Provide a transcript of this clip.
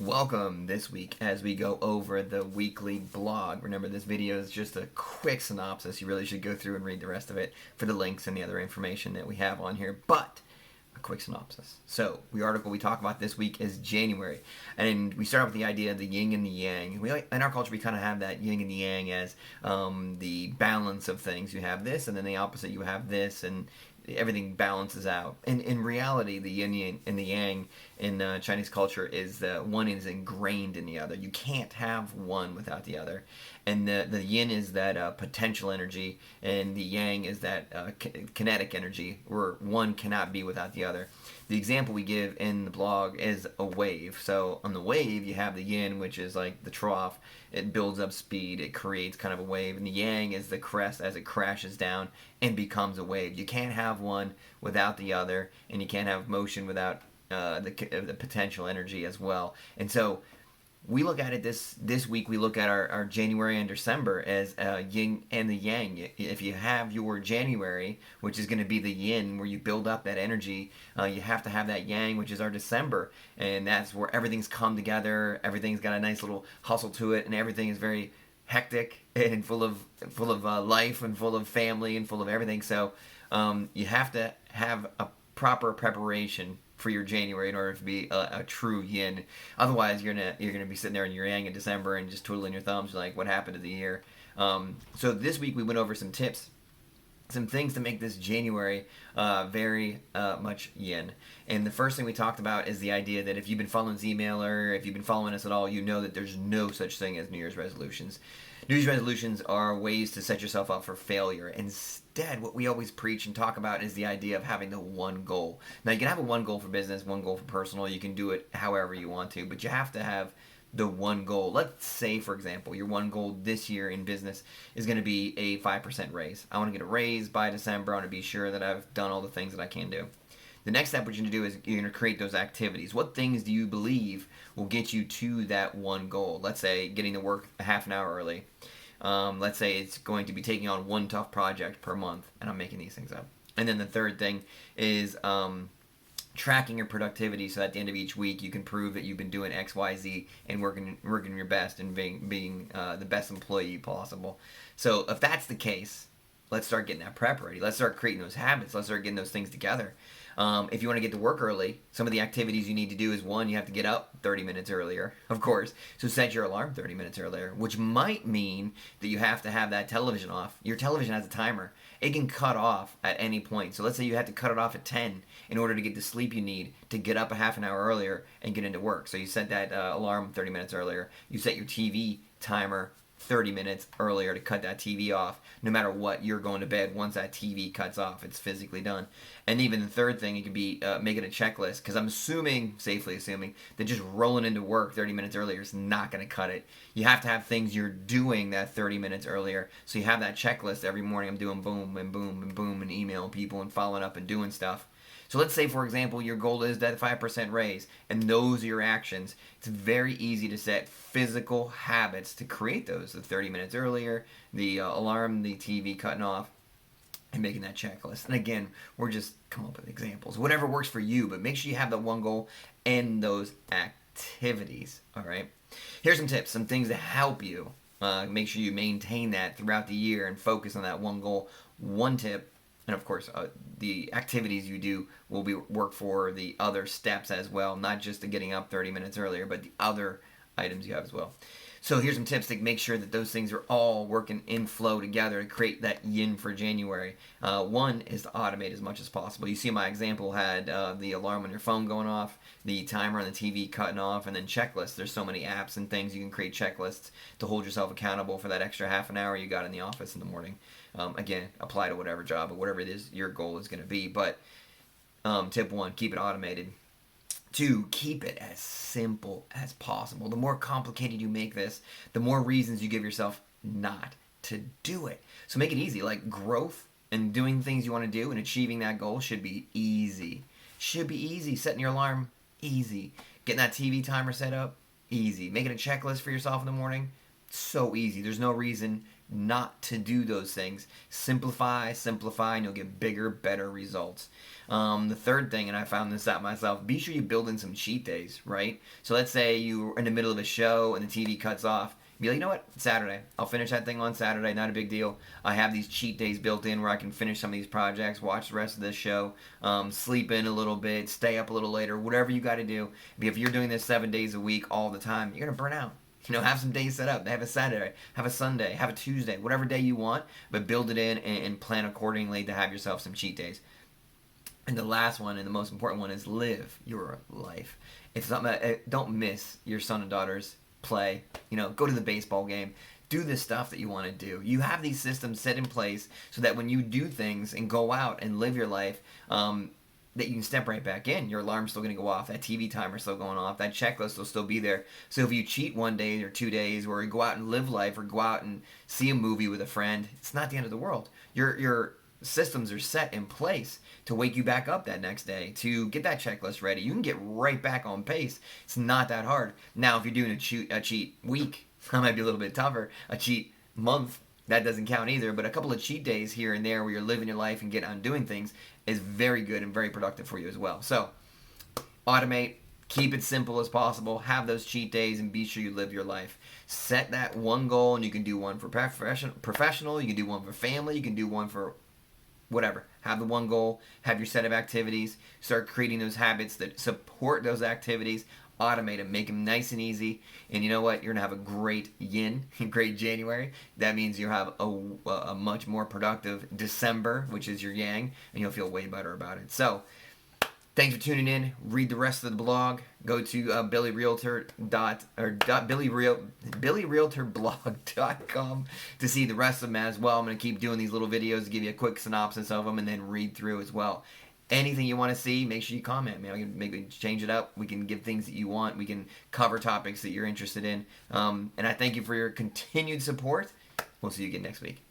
Welcome this week as we go over the weekly blog. Remember, this video is just a quick synopsis. You really should go through and read the rest of it for the links and the other information that we have on here, but a quick synopsis. So, the article we talk about this week is January, and we start with the idea of the yin and the yang. In our culture, we kind of have that yin and the yang as the balance of things. You have this, and then the opposite, you have this, and everything balances out. In reality, the yin and the yang in Chinese culture is one is ingrained in the other. You can't have one without the other. And the yin is that potential energy, and the yang is that kinetic energy, where one cannot be without the other. The example we give in the blog is a wave. So on the wave, you have the yin, which is like the trough. It builds up speed. It creates kind of a wave. And the yang is the crest as it crashes down and becomes a wave. You can't have one without the other, and you can't have motion without the potential energy as well. And so we look at it this week. We look at our January and December as yin and the yang. If you have your January, which is going to be the yin, where you build up that energy, you have to have that yang, which is our December, and that's where everything's come together. Everything's got a nice little hustle to it, and everything is very hectic and full of life and full of family and full of everything. So you have to have a proper preparation for your January in order to be a true yin. Otherwise, you're gonna be sitting there in your yang in December and just twiddling your thumbs like, what happened to the year? So this week we went over some tips, some things to make this January very much yin. And the first thing we talked about is the idea that if you've been following this email or if you've been following us at all, you know that there's no such thing as New Year's resolutions. New Year's resolutions are ways to set yourself up for failure. Instead, what we always preach and talk about is the idea of having the one goal. Now, you can have a one goal for business, one goal for personal. You can do it however you want to, but you have to have the one goal. Let's say, for example, your one goal this year in business is going to be a 5% raise. I want to get a raise by December. I want to be sure that I've done all the things that I can do. The next step, what you're going to do is you're going to create those activities. What things do you believe will get you to that one goal? Let's say getting to work a half an hour early. Let's say it's going to be taking on one tough project per month, and I'm making these things up. And then the third thing is tracking your productivity, so at the end of each week you can prove that you've been doing X, Y, Z, and working your best and being the best employee possible. So if that's the case, let's start getting that prep ready. Let's start creating those habits. Let's start getting those things together. If you want to get to work early, some of the activities you need to do is, one, you have to get up 30 minutes earlier, of course. So set your alarm 30 minutes earlier, which might mean that you have to have that television off. Your television has a timer. It can cut off at any point. So let's say you have to cut it off at 10 in order to get the sleep you need to get up a half an hour earlier and get into work. So you set that alarm 30 minutes earlier. You set your TV timer 30 minutes earlier to cut that TV off. No matter what, you're going to bed once that TV cuts off. It's physically done. And even the third thing, it could be making a checklist, because I'm safely assuming, that just rolling into work 30 minutes earlier is not going to cut it. You have to have things you're doing that 30 minutes earlier. So you have that checklist every morning. I'm doing boom and boom and boom and emailing people and following up and doing stuff. So let's say, for example, your goal is that 5% raise, and those are your actions. It's very easy to set physical habits to create those. The 30 minutes earlier, the alarm, the TV cutting off, and making that checklist. And again, we're just come up with examples. Whatever works for you, but make sure you have that one goal and those activities, all right? Here's some tips, some things to help you. Make sure you maintain that throughout the year and focus on that one goal. One tip, and of course, the activities you do will work for the other steps as well, not just the getting up 30 minutes earlier, but the other items you have as well. So here's some tips to make sure that those things are all working in flow together to create that yin for January. One is to automate as much as possible. You see my example had the alarm on your phone going off, the timer on the TV cutting off, and then checklists. There's so many apps and things you can create checklists to hold yourself accountable for that extra half an hour you got in the office in the morning. Again, apply to whatever job or whatever it is your goal is going to be. But tip one, keep it automated. Two, keep it as simple as possible. The more complicated you make this, the more reasons you give yourself not to do it. So make it easy. Like, growth and doing things you want to do and achieving that goal should be easy. Should be easy. Setting your alarm, easy. Getting that TV timer set up, easy. Making a checklist for yourself in the morning, so easy. There's no reason not to do those things. Simplify, simplify, and you'll get bigger, better results. The third thing, and I found this out myself, be sure you build in some cheat days, right? So let's say you're in the middle of a show and the TV cuts off. Be like, you know what? It's Saturday. I'll finish that thing on Saturday. Not a big deal. I have these cheat days built in where I can finish some of these projects, watch the rest of this show, sleep in a little bit, stay up a little later, whatever you got to do. If you're doing this 7 days a week all the time, you're going to burn out. Have some days set up. Have a Saturday, have a Sunday, have a Tuesday, whatever day you want, but build it in and plan accordingly to have yourself some cheat days. And the last one and the most important one is live your life. It's not, don't miss your son and daughter's play. Go to the baseball game. Do the stuff that you want to do. You have these systems set in place so that when you do things and go out and live your life, that you can step right back in. Your alarm's still going to go off. That TV timer's still going off. That checklist will still be there. So if you cheat 1 day or 2 days, or go out and live life, or go out and see a movie with a friend, it's not the end of the world. Your systems are set in place to wake you back up that next day, to get that checklist ready. You can get right back on pace. It's not that hard. Now, if you're doing a cheat week, that might be a little bit tougher. A cheat month, that doesn't count either. But a couple of cheat days here and there where you're living your life and getting on doing things is very good and very productive for you as well. So, automate. Keep it simple as possible. Have those cheat days and be sure you live your life. Set that one goal, and you can do one for professional. You can do one for family. You can do one for whatever. Have the one goal. Have your set of activities. Start creating those habits that support those activities. Automate them. Make them nice and easy. And you know what? You're going to have a great great January. That means you'll have a much more productive December, which is your yang, and you'll feel way better about it. So, thanks for tuning in. Read the rest of the blog. Go to billyrealtorblog.com to see the rest of them as well. I'm going to keep doing these little videos to give you a quick synopsis of them and then read through as well. Anything you want to see, make sure you comment. Maybe I can maybe change it up. We can give things that you want. We can cover topics that you're interested in. And I thank you for your continued support. We'll see you again next week.